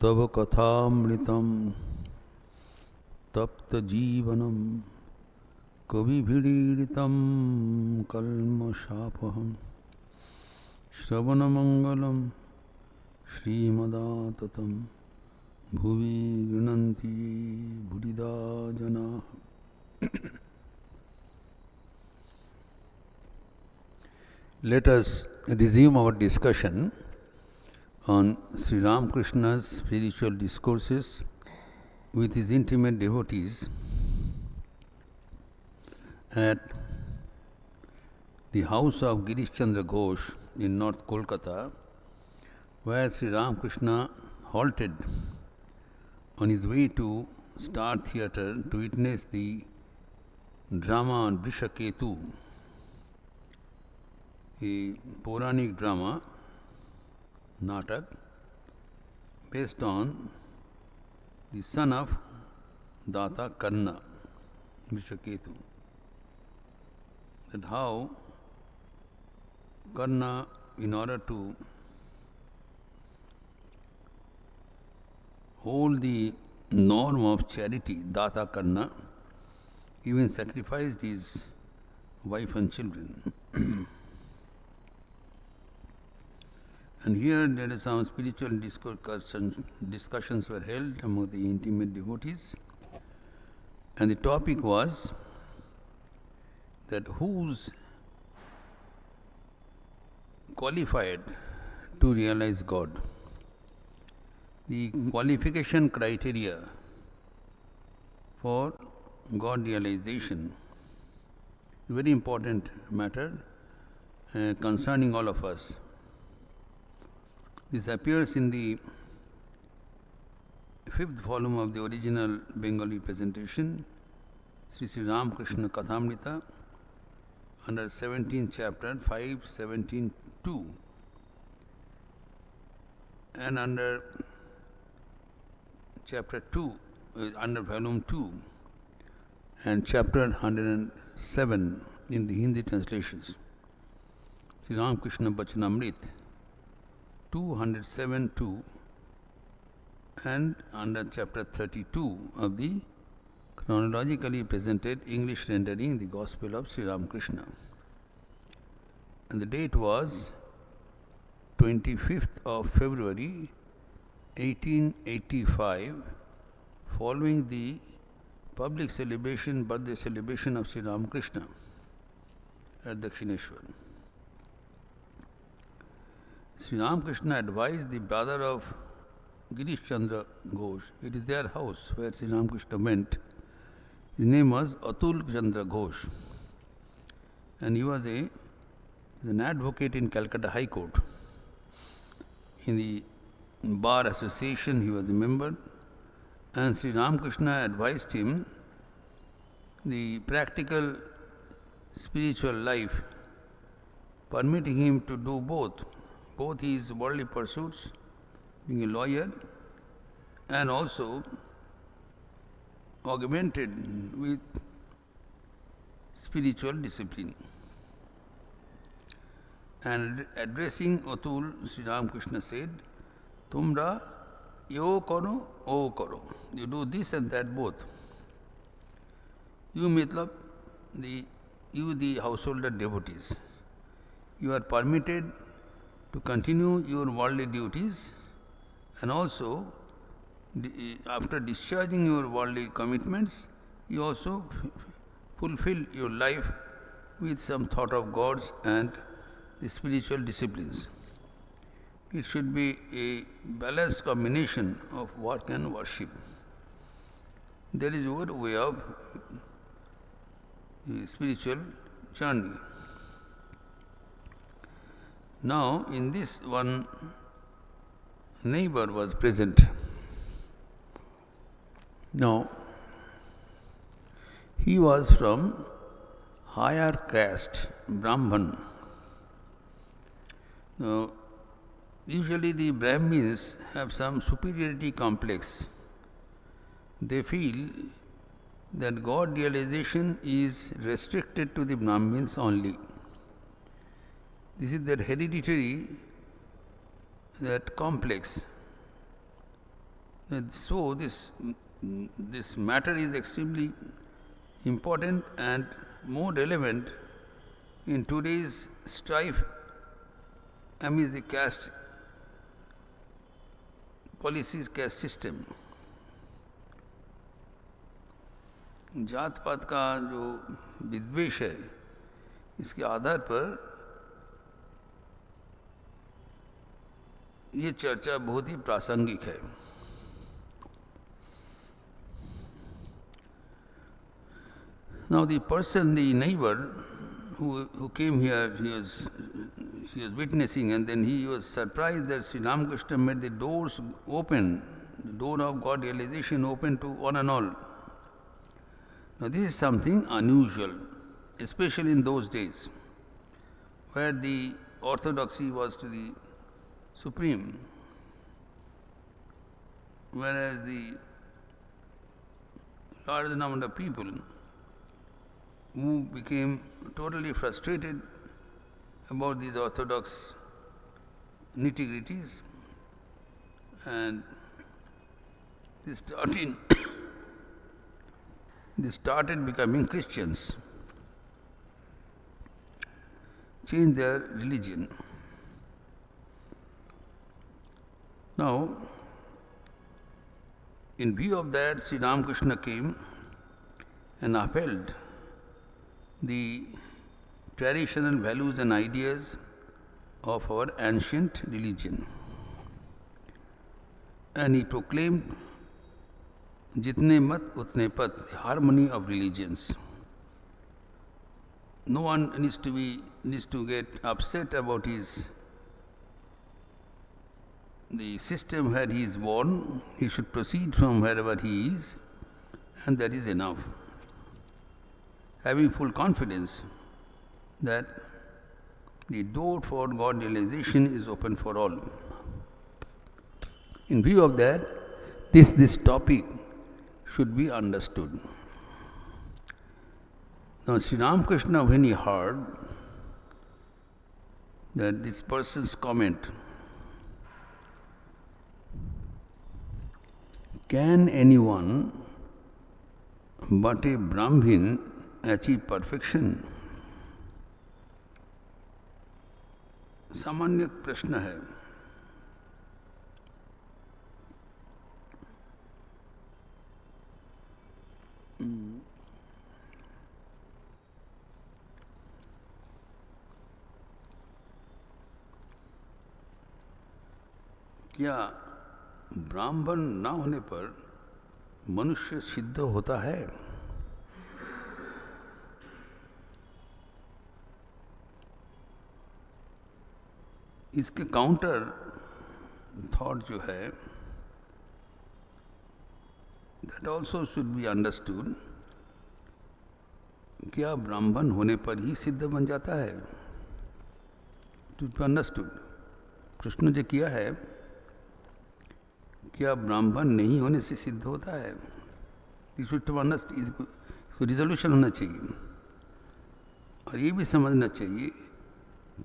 तव कथामृतं तप्त जीवनम कविभिरीडितं कल्मषापहं श्रवणमंगलं श्रीमदाततं भुवि गृह्णन्ति बुधिदा जनाः। Let us resume our discussion on Sri Ramakrishna's spiritual discourses with his intimate devotees at the house of Girish Chandra Ghosh in North Kolkata, where Sri Ramakrishna halted on his way to Star Theatre to witness the drama on Vrishaketu, a Puranic drama, Natak, based on the son of Data Karna, Vrishaketu. That how Karna, in order to hold the norm of charity, Data Karna, even sacrificed his wife and children. And here there is some spiritual discussions were held among the intimate devotees, and the topic was that who's qualified to realize God. The qualification criteria for God realization, very important matter concerning all of us. This appears in the 5th volume of the original Bengali presentation, Sri Sri Ramakrishna Kathamrita, under 17th chapter, 517.2, and under chapter 2, under volume 2, and chapter 107 in the Hindi translations, Sri Ramakrishna Bachanamrit, 207.2, and under chapter 32 of the chronologically presented English rendering, the Gospel of Sri Ramakrishna. And the date was 25th of February 1885, following the public celebration, birthday celebration of Sri Ramakrishna at Dakshineshwar. Sri Ramakrishna advised the brother of Girish Chandra Ghosh, it is their house where Sri Ramakrishna went. His name was Atul Chandra Ghosh, and he was an advocate in Calcutta High Court. In the Bar Association he was a member, and Sri Ramakrishna advised him the practical spiritual life, permitting him to do both his worldly pursuits, being a lawyer, and also augmented with spiritual discipline. And addressing Atul, Sri Ramakrishna said, Tumra yo karo, o karo. You do this and that both. You matlab, the householder devotees, you are permitted to continue your worldly duties, and also after discharging your worldly commitments, you also fulfill your life with some thought of God's and the spiritual disciplines. It should be a balanced combination of work and worship. There is your way of spiritual journey. Now, in this one neighbor was present. Now, he was from higher caste, Brahman. Now, usually the Brahmins have some superiority complex. They feel that God realization is restricted to the Brahmins only. This is their hereditary, that complex. So this matter is extremely important and more relevant in today's strife amidst the caste policies, caste system. जात पात का जो विद्वेष है, इसके आधार पर ये चर्चा बहुत ही प्रासंगिक है. Now the person, the neighbor who came here, she was witnessing, and then he was surprised that Sri Ramakrishna made the doors open, the door of God realization open to one and all. Now this is something unusual, especially in those days, where the orthodoxy was to the supreme, whereas the large number of people who became totally frustrated about these orthodox nitty-gritties, and they started becoming Christians, changed their religion. Now, in view of that, Sri Ramakrishna came and upheld the traditional values and ideas of our ancient religion. And he proclaimed Jitne mat utne pat, the harmony of religions. No one needs to get upset about the system where he is born. He should proceed from wherever he is, and that is enough. Having full confidence that the door for God realization is open for all. In view of that, this topic should be understood. Now, Sri Ramakrishna, when he heard that this person's comment, can anyone but a Brahmin achieve perfection? सामान्य प्रश्न है. क्या ब्राह्मण न होने पर मनुष्य सिद्ध होता है? इसके काउंटर थॉट जो है, that also should be understood. क्या ब्राह्मण होने पर ही सिद्ध बन जाता है? To be understood. प्रश्न जो किया है, क्या ब्राह्मण नहीं होने से सिद्ध होता है? इसको रिजोल्यूशन होना चाहिए. और ये भी समझना चाहिए,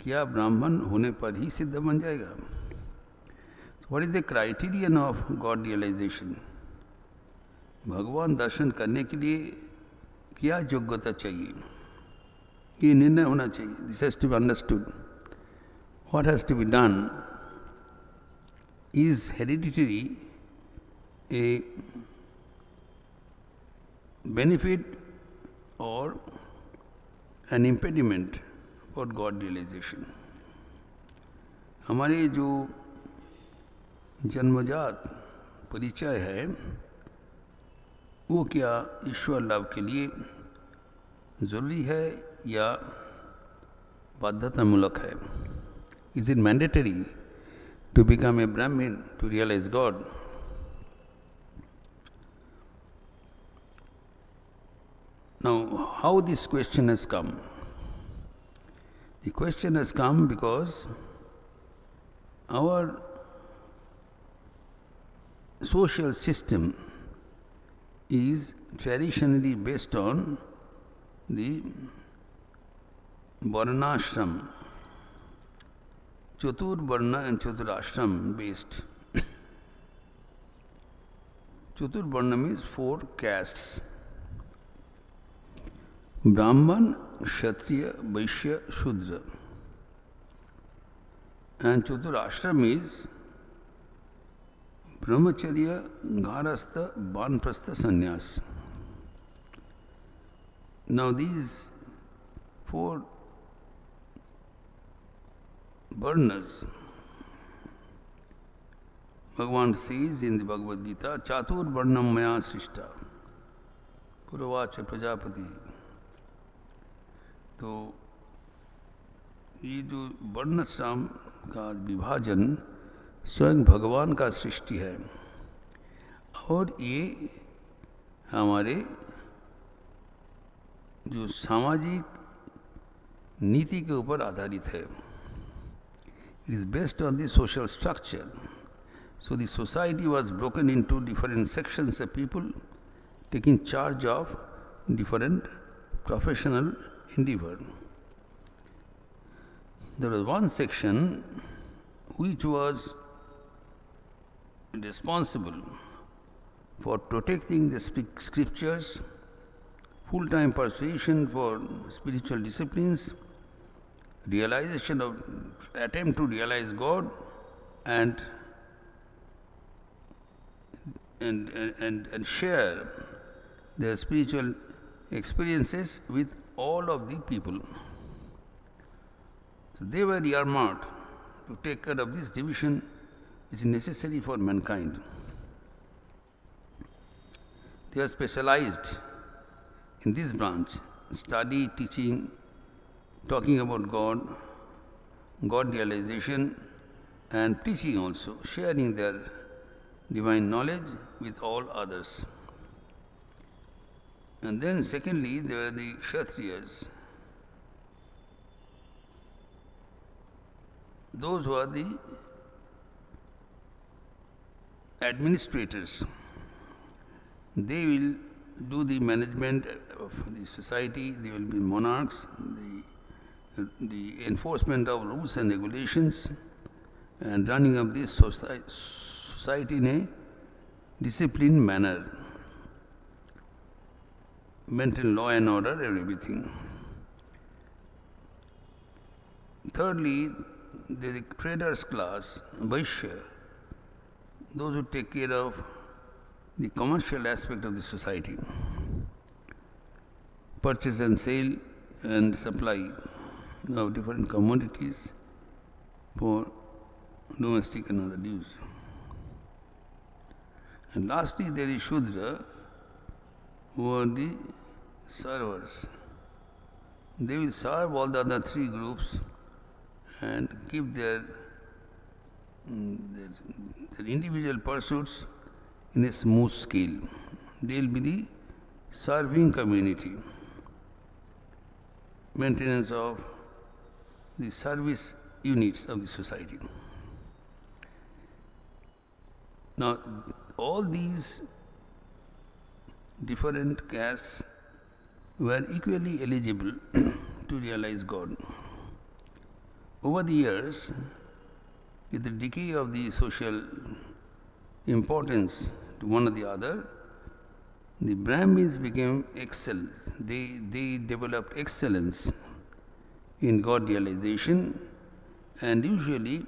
क्या ब्राह्मण होने पर ही सिद्ध बन जाएगा? What is the criterion of God realization? भगवान दर्शन करने के लिए क्या योग्यता चाहिए? ये निर्णय होना चाहिए. This has to be understood. What has to be done? Is hereditary a benefit or an impediment for God realization? हमारे जो जन्मजात परिचय है, वो क्या ईश्वर लाभ के लिए जरूरी है या बाध्यतामूलक है? Is it mandatory to become a Brahmin to realize God? Now, how this question has come? The question has come because our social system is traditionally based on the varnashram, Chatur Varna and Chaturashram based. Chaturvarna means 4 castes. Brahman, Kshatriya, Vaishya, Shudra. And Chaturashram is Brahmacharya, Garastha, Banprastha, Sannyas. Now these 4 varnas, Bhagavan says in the Bhagavad Gita, Chatur Varnam Maya Srishta, Puravacha Prajapati. तो ये जो वर्णाश्रम का विभाजन स्वयं भगवान का सृष्टि है और ये हमारे जो सामाजिक नीति के ऊपर आधारित है. It is based on the social structure. So the society was broken into different sections of people taking charge of different professional endeavor. There was one section which was responsible for protecting the scriptures, full-time persuasion for spiritual disciplines, realization of attempt to realize God, and share their spiritual experiences with all of the people. So they were earmarked to take care of this division which is necessary for mankind. They are specialized in this branch, study, teaching, talking about God, God realization, and teaching also, sharing their divine knowledge with all others. And then secondly, there are the Kshatriyas. Those who are the administrators. They will do the management of the society, they will be monarchs, the enforcement of rules and regulations, and running of this society in a disciplined manner. Maintain law and order and everything. Thirdly, the traders class, Vaishya, those who take care of the commercial aspect of the society, purchase and sale and supply of different commodities for domestic and other use. And lastly, there is Shudra, who are the servers. They will serve all the other 3 groups and keep their individual pursuits in a smooth scale. They will be the serving community, maintenance of the service units of the society. Now, all these different castes were equally eligible to realize God. Over the years, with the decay of the social importance to one or the other, the Brahmins became excellent. They developed excellence in God realization, and usually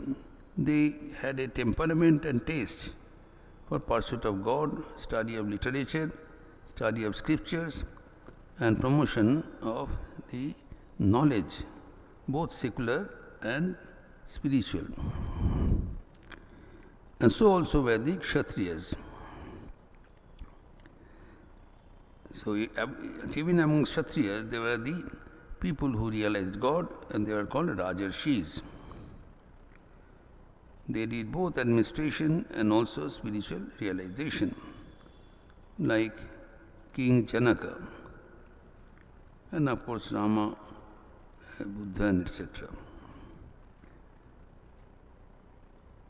they had a temperament and taste for pursuit of God, study of literature, study of scriptures, and promotion of the knowledge, both secular and spiritual. And so also were the Kshatriyas. So even among Kshatriyas, there were the people who realized God, and they were called Rajarshis. They did both administration and also spiritual realization, like King Janaka, and of course Rama, Buddha, and etc.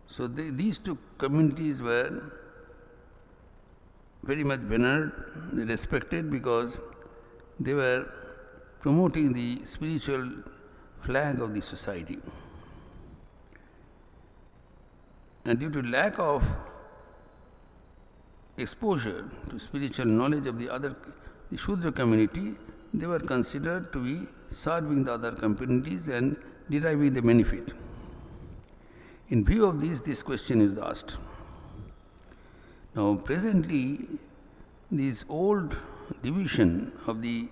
So these 2 communities were very much venered, respected, because they were promoting the spiritual flag of the society. And due to lack of exposure to spiritual knowledge of the Shudra community, they were considered to be serving the other communities and deriving the benefit. In view of this question is asked. Now, presently, this old division of the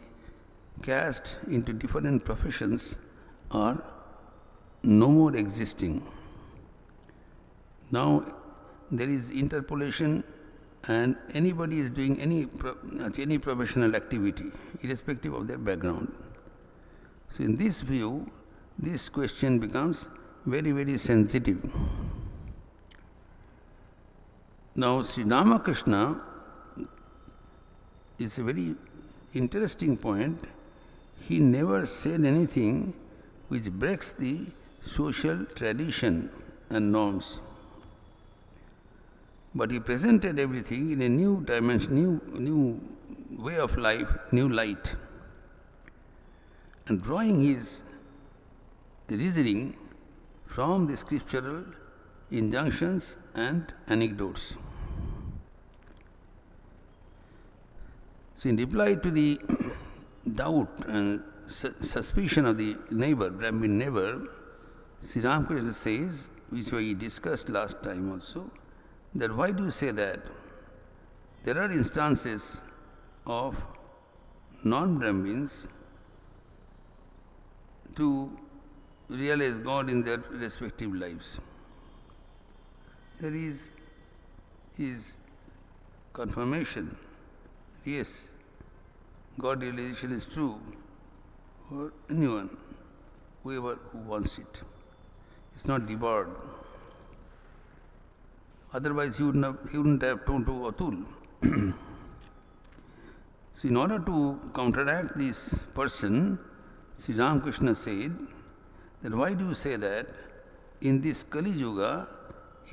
caste into different professions are no more existing. Now, there is interpolation, and anybody is doing any professional activity, irrespective of their background. So, in this view, this question becomes very, very sensitive. Now, Sri Ramakrishna is a very interesting point. He never said anything which breaks the social tradition and norms. But he presented everything in a new dimension, new way of life, new light. And drawing his reasoning from the scriptural injunctions and anecdotes. So, in reply to the doubt and suspicion of the neighbor, Brahmin neighbor, Sri Ramakrishna says, which we discussed last time also, that why do you say that? There are instances of non-Brahmins to realize God in their respective lives. There is his confirmation. Yes, God realization is true for anyone, whoever who wants it. It's not debarred. Otherwise, he wouldn't have told to Atul. So, in order to counteract this person, Sri Ramakrishna said that why do you say that in this Kali Yuga,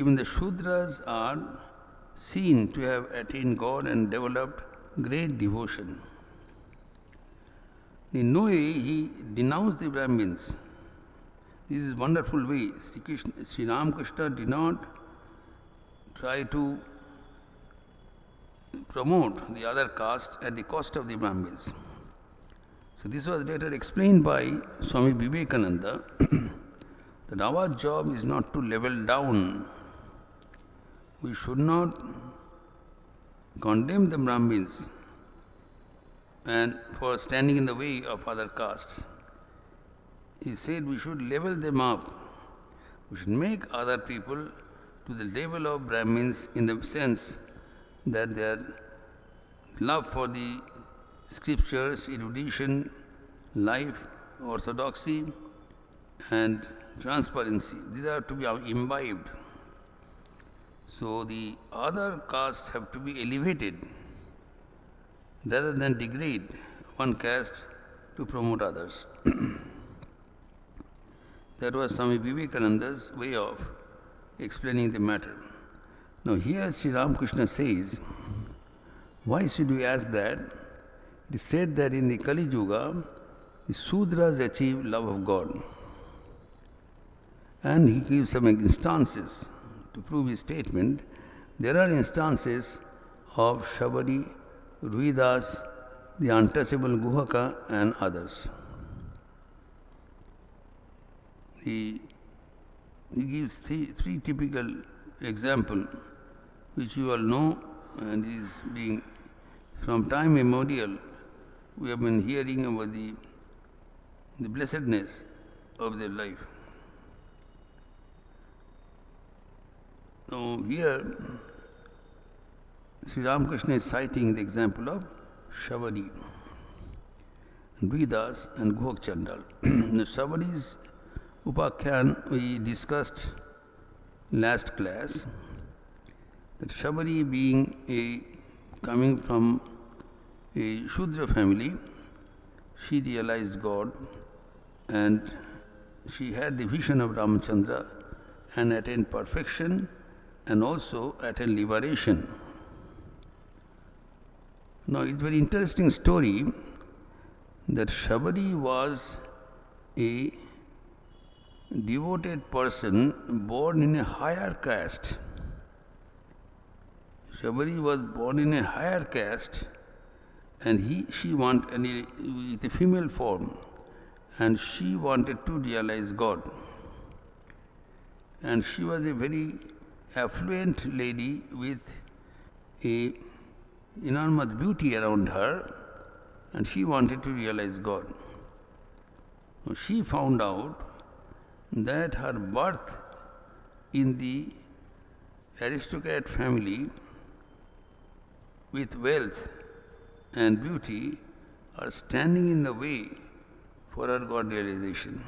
even the Shudras are seen to have attained God and developed great devotion. In no way he denounced the Brahmins. This is a wonderful way. Sri Ramakrishna did not try to promote the other caste at the cost of the Brahmins. So this was later explained by Swami Vivekananda that our job is not to level down. We should not condemn the Brahmins and for standing in the way of other castes. He said we should level them up. We should make other people to the level of Brahmins in the sense that their love for the scriptures, erudition, life, orthodoxy, and transparency, these are to be imbibed. So the other castes have to be elevated rather than degrade one caste to promote others. That was Swami Vivekananda's way of explaining the matter. Now here Sri Ramakrishna says, why should we ask that? It is said that in the Kali Yuga, the Sudras achieve love of God. And he gives some instances to prove his statement. There are instances of Shabari, Ruidas, the untouchable Guhaka, and others. He gives three typical examples, which you all know, and is being from time immemorial. We have been hearing about the blessedness of their life. Now here, Sri Ramakrishna is citing the example of Shabari, Vedas, and Guhak Chandal. The Shabari's Upakhyan we discussed last class, that Shabari being coming from a Shudra family, she realized God and she had the vision of Ramachandra and attained perfection and also attained liberation. Now it's a very interesting story that Shabari was a devoted person born in a higher caste. Shabari was born in a higher caste, and she wanted with a female form, and she wanted to realize God. And she was a very affluent lady with a enormous beauty around her, and she wanted to realize God. So she found out that her birth in the aristocrat family with wealth and beauty are standing in the way for her God realization.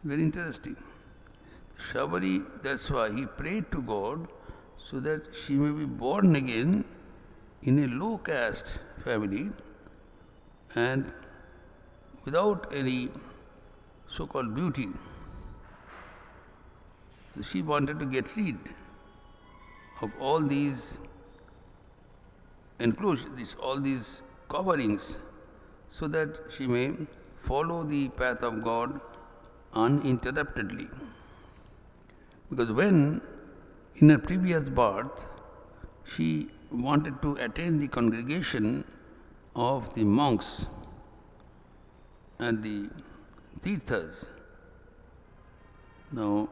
Very interesting. Shabari, that's why he prayed to God so that she may be born again in a low caste family and without any so-called beauty. She wanted to get rid of all these enclosures, all these coverings, so that she may follow the path of God uninterruptedly. Because when in her previous birth she wanted to attain the congregation of the monks and the tirthas. Now,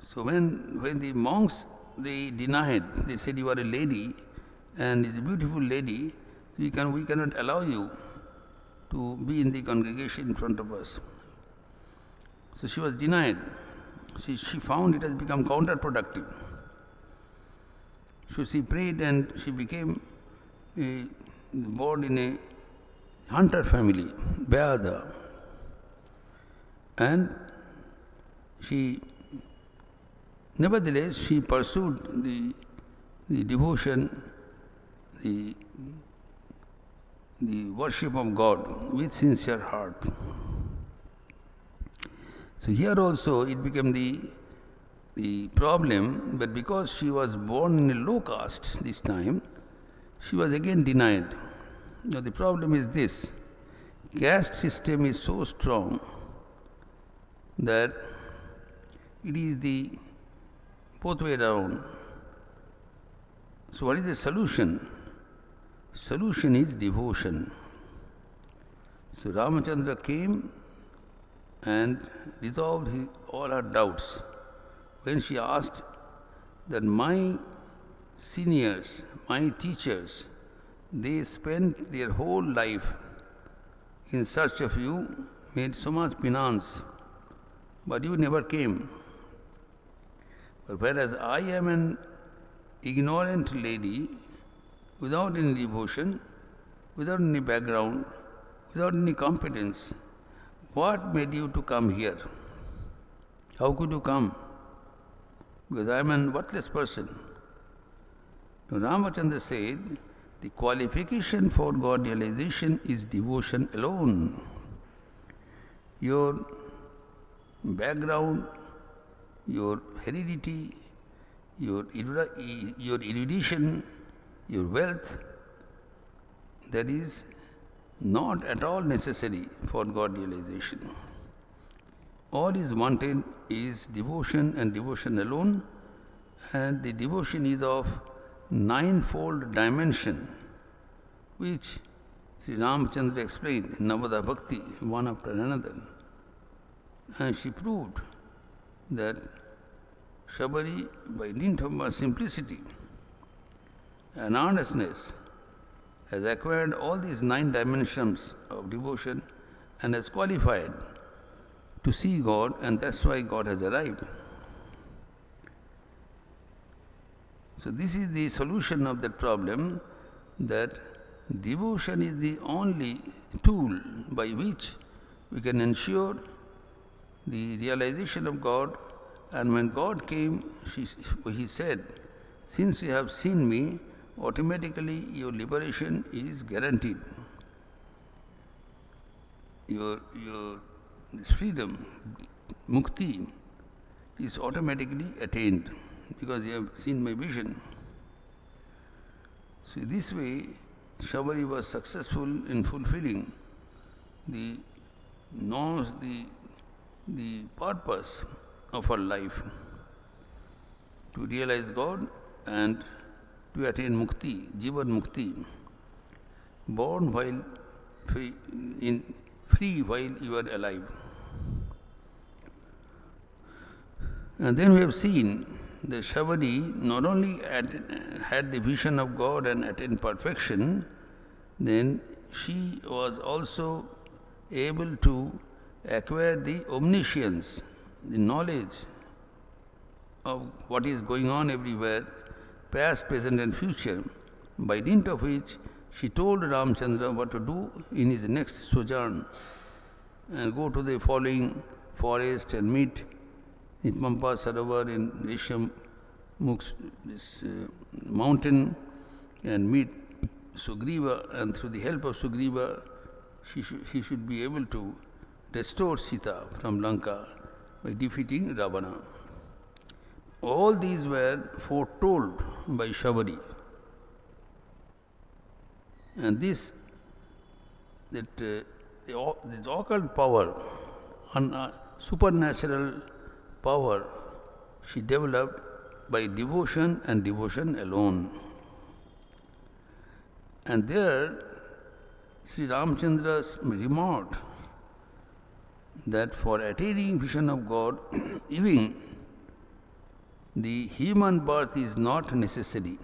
so when the monks, they denied, they said you are a lady and is a beautiful lady, so we cannot allow you to be in the congregation in front of us. So she was denied. She found it has become counterproductive. So she prayed and she became born in a hunter family, Vyada. And nevertheless, she pursued the devotion, the worship of God with sincere heart. So here also it became the problem, but because she was born in a low caste this time, she was again denied. Now the problem is this: caste system is so strong that it is the both way around. So what is the solution? Solution is devotion. So Ramachandra came and resolved all her doubts when she asked that my seniors, my teachers, they spent their whole life in search of you, made so much penance, but you never came. But whereas I am an ignorant lady, without any devotion, without any background, without any competence, what made you to come here? How could you come? Because I am an worthless person. So Ramachandra said, the qualification for God realization is devotion alone. Your background, your heredity, your erudition, your wealth, that is not at all necessary for God realization. All is wanted is devotion and devotion alone, and the devotion is of ninefold dimension, which Sri Ramachandra explained in Navada Bhakti, one after another. And she proved that Shabari, by dint of her simplicity and earnestness, has acquired all these 9 dimensions of devotion and has qualified to see God, and that's why God has arrived. So this is the solution of that problem, that devotion is the only tool by which we can ensure the realization of God. And when God came, he said, since you have seen me, automatically your liberation is guaranteed. Your this freedom, mukti, is automatically attained because you have seen my vision. So this way, Shabari was successful in fulfilling the purpose of her life. to realize God and to attain mukti, jivan mukti, born while free while you are alive. And then we have seen that Shabari not only had the vision of God and attained perfection, then she was also able to acquire the omniscience, the knowledge of what is going on everywhere, past, present and future, by dint of which she told Ramchandra what to do in his next sojourn and go to the following forest and meet the Pampa Sarovar in Rishamuk's mountain and meet Sugriva, and through the help of Sugriva he should be able to restore Sita from Lanka by defeating Ravana. All these were foretold by Shabari. And this occult power, supernatural power, she developed by devotion and devotion alone. And there, Sri Ramchandra remarked that for attaining vision of God, even the human birth is not necessary.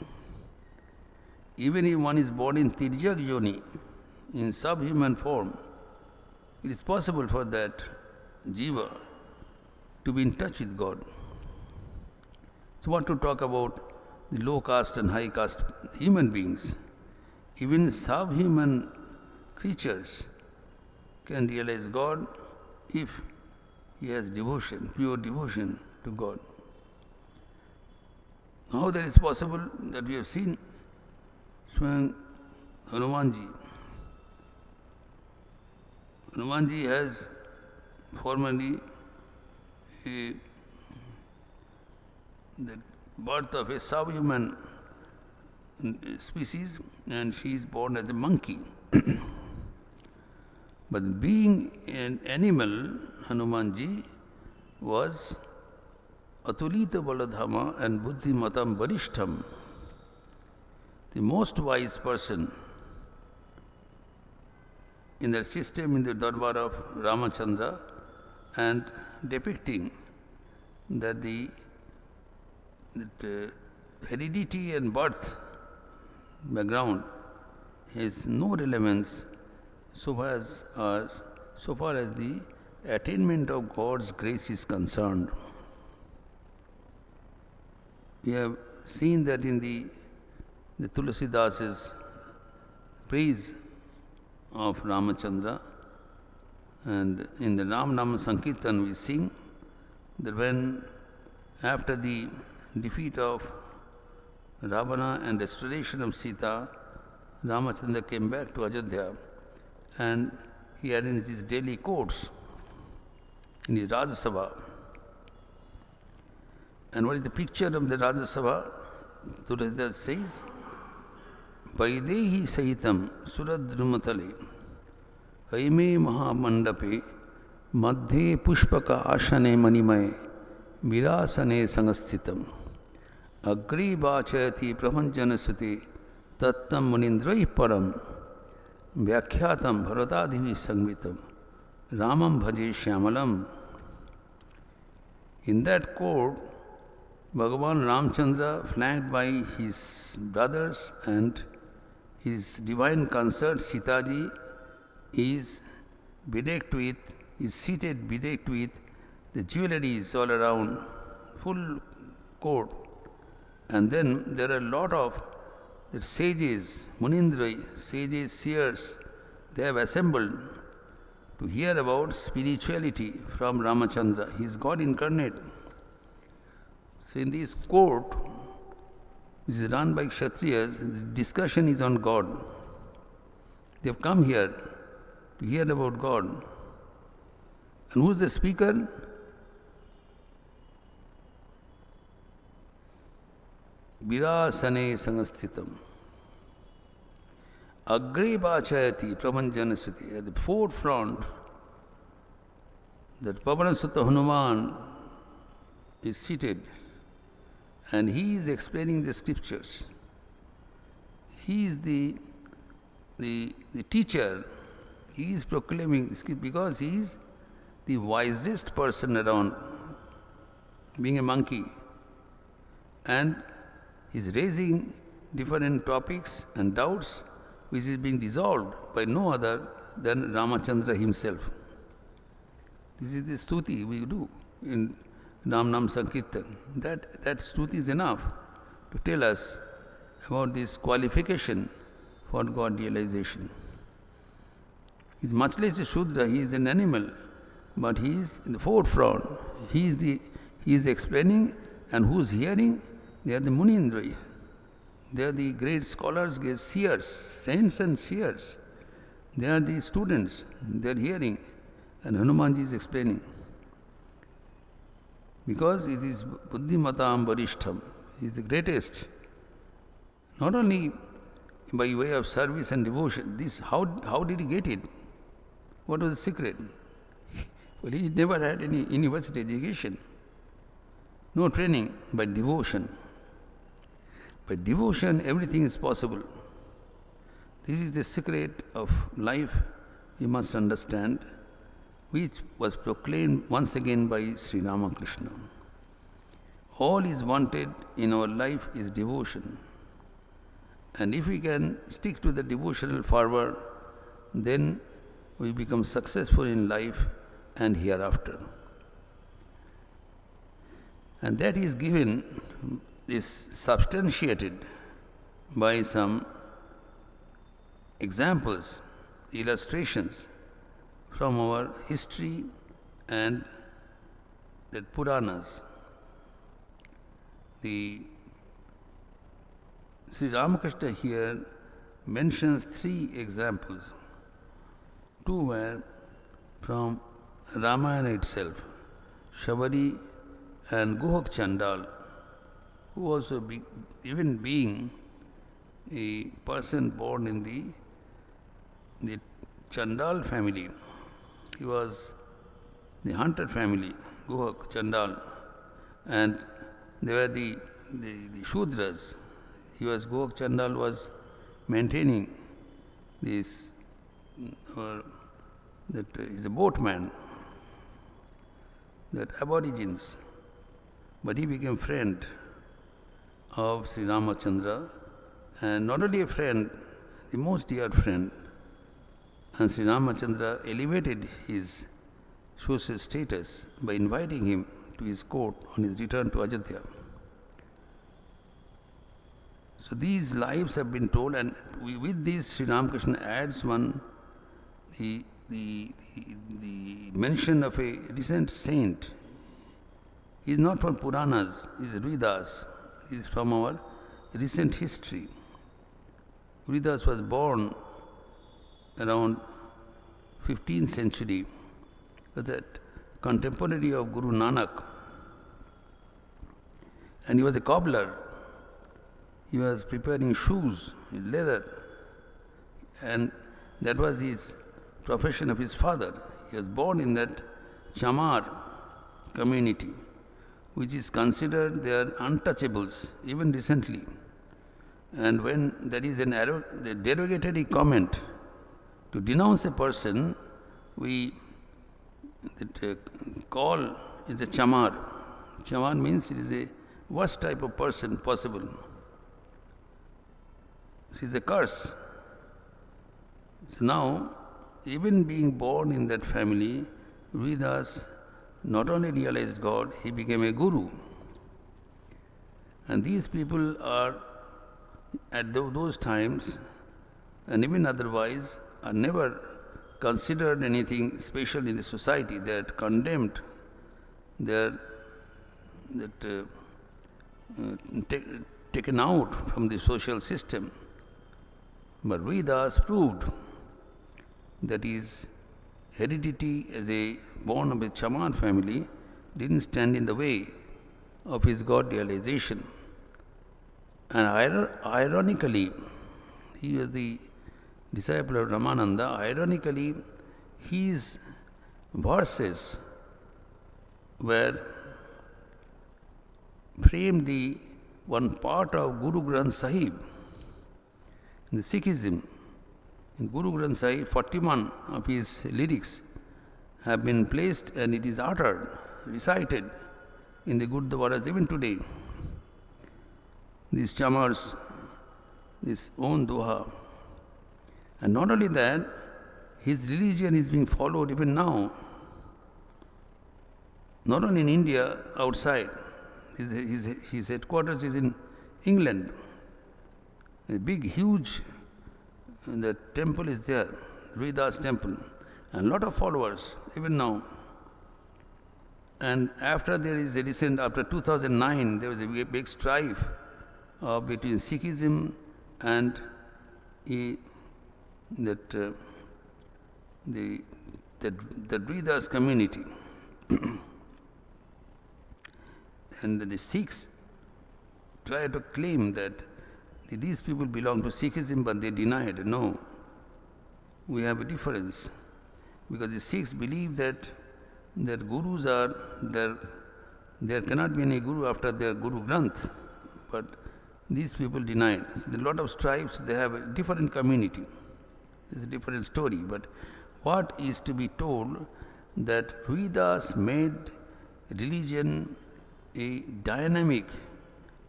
Even if one is born in Tirjak Yoni, in subhuman form, it is possible for that jiva to be in touch with God. So, what to talk about the low caste and high caste human beings? Even subhuman creatures can realize God if he has devotion, pure devotion to God. How that is possible, that we have seen Swami Hanumanji. Hanumanji has formerly the birth of a subhuman species, and she is born as a monkey. But being an animal, Hanumanji was Atulita Baladhama and Buddhi Matam Varishtham, the most wise person in their system in the Darbar of Ramachandra, and depicting that heredity and birth background has no relevance so far as the attainment of God's grace is concerned. We have seen that in the Tulasidasa's praise of Ramachandra, and in the Ram Nama Sankirtan we sing that when after the defeat of Ravana and restoration of Sita, Ramachandra came back to Ajodhya and he arranged his daily courts in his Rajya Sabha. And what is the picture of the Rajya Sabha? Tulasidas says, Vaidehi Sahitam Suradrumatale Aime Mahamandape Madhe Pushpaka Ashane Manimaye Virasane Sangasthitam Agri Bachayati Prapanjana Suti Tattam Munindrai Param Vyakhyatam Bharatadivi Sangvitam Ramam Bhaje Shyamalam. In that court, Bhagavan Ramchandra, flanked by his brothers and his divine consort Sitaji, is seated bedecked with the jewelries all around, full court. And then there are a lot of the sages, Munindrai, sages, seers, they have assembled to hear about spirituality from Ramachandra. He is God incarnate. So in this court, which is run by Kshatriyas, the discussion is on God. They have come here to hear about God. And who is the speaker? Virasane Sangashthitam. Agre Bachayati Prapanjana Suti. At the forefront, that Pavanasutta Hanuman is seated, and he is explaining the scriptures. He is the teacher. He is proclaiming because he is the wisest person around, being a monkey. And he is raising different topics and doubts which is being dissolved by no other than Ramachandra himself. This is the stuti we do in Nam Nam Sankirtan. That stuti is enough to tell us about this qualification for God realization. He is much less a Shudra, he is an animal, but he is in the forefront. He is explaining, and who is hearing? They are the Munindra. They are the great scholars, great seers, saints and seers. They are the students, they are hearing, and Hanumanji is explaining. Because it is Buddhimatam Varishtham, he is the greatest. Not only by way of service and devotion, how did he get it? What was the secret? Well, he never had any university education, no training, by devotion. By devotion, everything is possible. This is the secret of life, you must understand, which was proclaimed once again by Sri Ramakrishna. All is wanted in our life is devotion. And if we can stick to the devotional fervor, then we become successful in life and hereafter. And that is given, is substantiated by some examples, illustrations from our history and the Puranas. Sri Ramakrishna here mentions 3 examples. 2 were from Ramayana itself, Shabari and Guhak Chandal, who also, even being a person born in the Chandal family, he was the hunter family, Guhak Chandal, and they were the Shudras. Guhak Chandal was maintaining this, that is a boatman, that aborigines. But he became friend of Sri Ramachandra, and not only a friend, the most dear friend. And Sri Ramachandra elevated his social status by inviting him to his court on his return to Ajodhya. So these lives have been told, and with this Sri Ramakrishna adds the mention of a recent saint. He is not from Puranas, he is Ruidas. He is from our recent history. Ruidas was born around 15th century, was that contemporary of Guru Nanak. And he was a cobbler. He was preparing shoes, leather, and that was his profession of his father. He was born in that Chamar community, which is considered they are untouchables, even recently. And when there is the derogatory comment to denounce a person, call is a Chamar. Chamar means it is the worst type of person possible. It is a curse. So now, even being born in that family, Vedas not only realized God, he became a guru. And these people are, at those times, and even otherwise, are never considered anything special in the society. They are condemned. They are taken out from the social system. But Vedas proved that his heredity as a born of a Chamar family didn't stand in the way of his God realization. And ironically, he was the disciple of Ramananda. Ironically, his verses were framed the one part of Guru Granth Sahib. In the Sikhism, in Guru Granth Sahib, 41 of his lyrics have been placed and it is uttered, recited in the Gurdwaras even today. These chamars, this own doha. And not only that, his religion is being followed even now. Not only in India, outside. His headquarters is in England. A big, huge, the temple is there, Vedas temple, and lot of followers, even now. And after there is a recent, after 2009, there was a big strife between Sikhism and the Vedas community. And the Sikhs try to claim that these people belong to Sikhism, but they denied. No, we have a difference. Because the Sikhs believe that gurus are there. There cannot be any guru after their Guru Granth. But these people denied. So there are a lot of stripes, they have a different community. It's a different story. But what is to be told that Vedas made religion a dynamic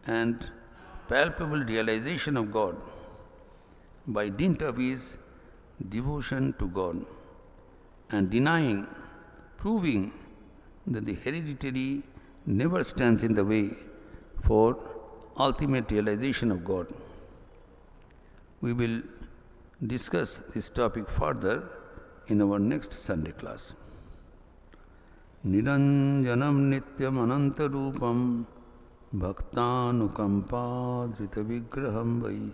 and palpable realization of God by dint of his devotion to God, and denying, proving that the hereditary never stands in the way for ultimate realization of God. We will discuss this topic further in our next Sunday class. Niranjanam nityam anantarupam bhaktanukampadhrita vigraham vai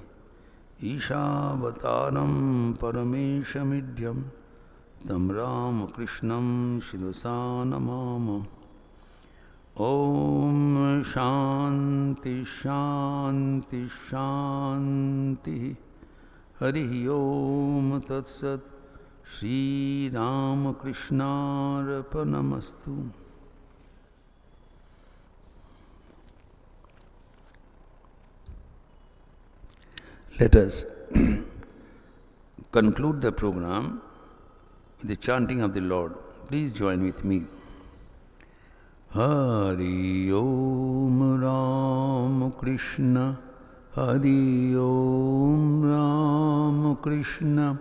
Ishavataram parameshamidhyam tam Ramakrishnam shirosanamama. Om Shanti Shanti Shanti Hari Om Tat Sat Shri Ramakrishna Arpanamastu. Let us conclude the program with the chanting of the Lord. Please join with me. Hari Om Ramakrishna, Hari Om Ramakrishna,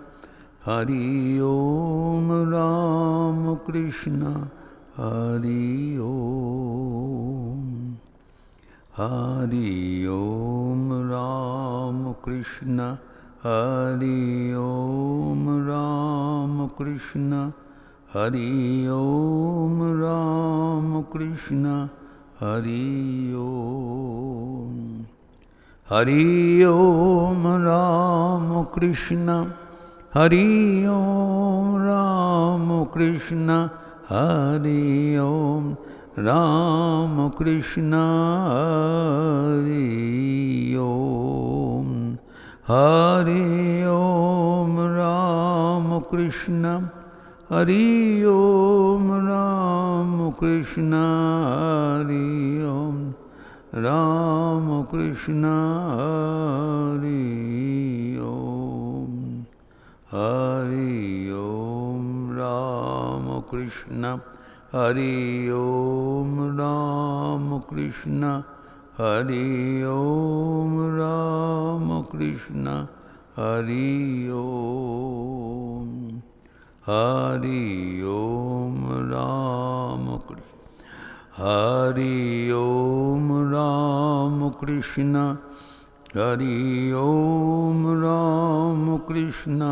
Hari Om Ramakrishna, Hari Om. Hari Om Ramakrishna, Hari Om Ramakrishna, Hari Om Ramakrishna, Hari Om. Hari Om Ramakrishna, Hari Om Ramakrishna, Hari Om Ramakrishna, Hari Om. Hari Om Ramakrishna, Hari Om Ramakrishna, Hari Om Ramakrishna, Hari Om. Hari Om Ramakrishna, Hari Om Ramakrishna, Hari Om Ramakrishna, Hari Om. Hari Om Ramakrishna, Hari Om Ramakrishna, Hari Om Ramakrishna,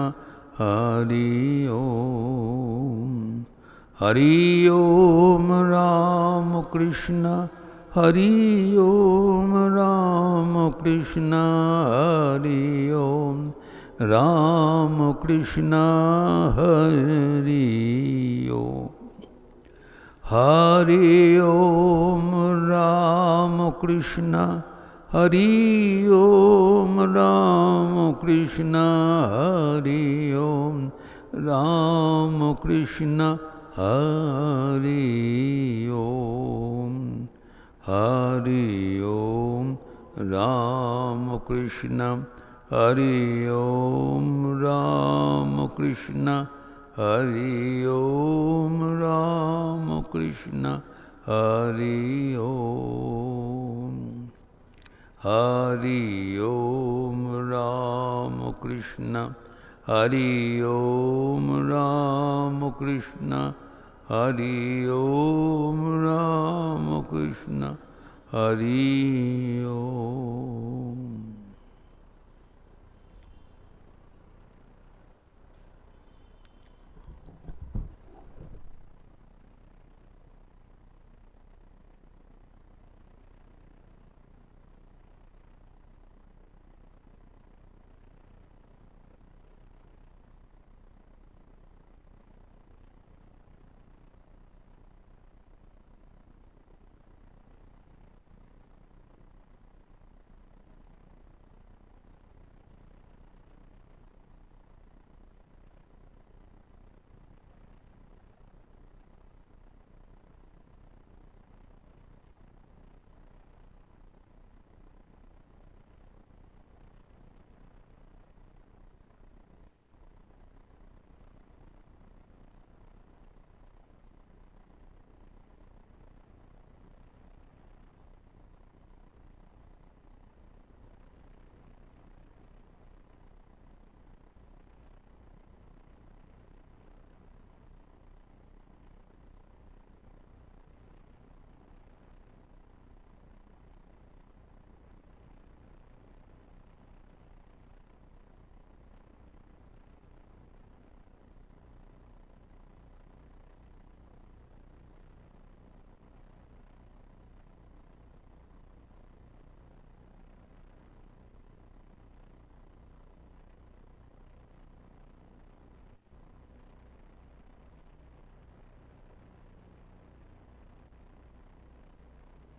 Hari Om. Hari Om Ramakrishna, Hari Om Ramakrishna, Hari Om Ramakrishna, Hari Om. Hari Om Ramakrishna, Hari Om Ramakrishna, Hari Om Ramakrishna, Hari Om. Hari Om Ramakrishna Hari Om Ramakrishna Hari Om Ramakrishna Hari Om Hari Om Ramakrishna Hari Om Ramakrishna Hari Om Ramakrishna Hari Om